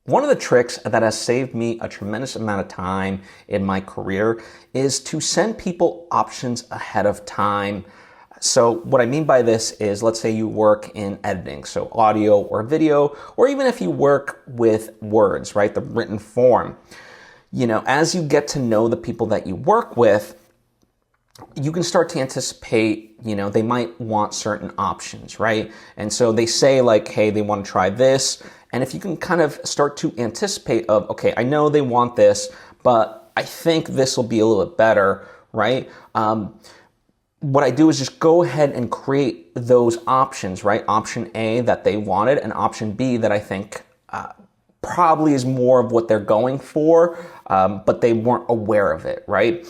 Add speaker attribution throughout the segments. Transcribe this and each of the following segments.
Speaker 1: One of the tricks that has saved me a tremendous amount of time in my career is to send people options ahead of time. So what I mean by this is, let's say you work in editing, so audio or video, or even if you work with words, right, the written form. As you get to know the people that you work with, you can start to anticipate, they might want certain options, right? And so they say like, hey, they want to try this. And if you can kind of start to anticipate of, okay, I know they want this, but I think this will be a little bit better, right? What I do is just go ahead and create those options, right? Option A that they wanted and option B that I think probably is more of what they're going for, but they weren't aware of it, right?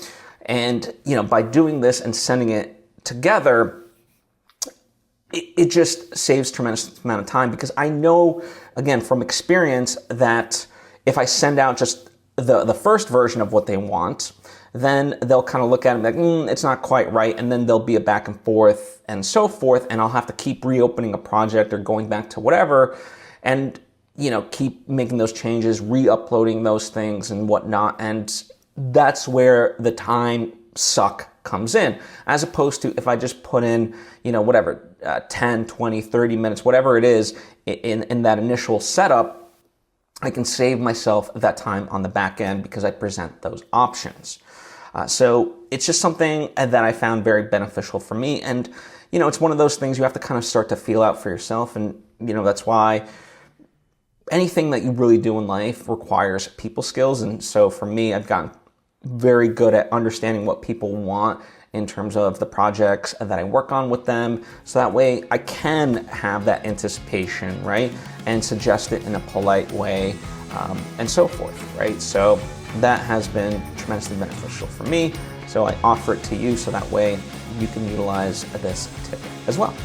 Speaker 1: And, by doing this and sending it together, it just saves tremendous amount of time, because I know, again, from experience, that if I send out just the first version of what they want, then they'll kind of look at it like, it's not quite right. And then there'll be a back and forth and so forth. And I'll have to keep reopening a project or going back to whatever and, keep making those changes, re-uploading those things and whatnot. And that's where the time suck comes in, as opposed to if I just put in, 10, 20, 30 minutes, whatever it is in that initial setup, I can save myself that time on the back end because I present those options. So it's just something that I found very beneficial for me. And, it's one of those things you have to kind of start to feel out for yourself. And, that's why anything that you really do in life requires people skills. And so for me, I've gotten very good at understanding what people want in terms of the projects that I work on with them. So that way I can have that anticipation, right? And suggest it in a polite way, and so forth, right? So that has been tremendously beneficial for me. So I offer it to you so that way you can utilize this tip as well.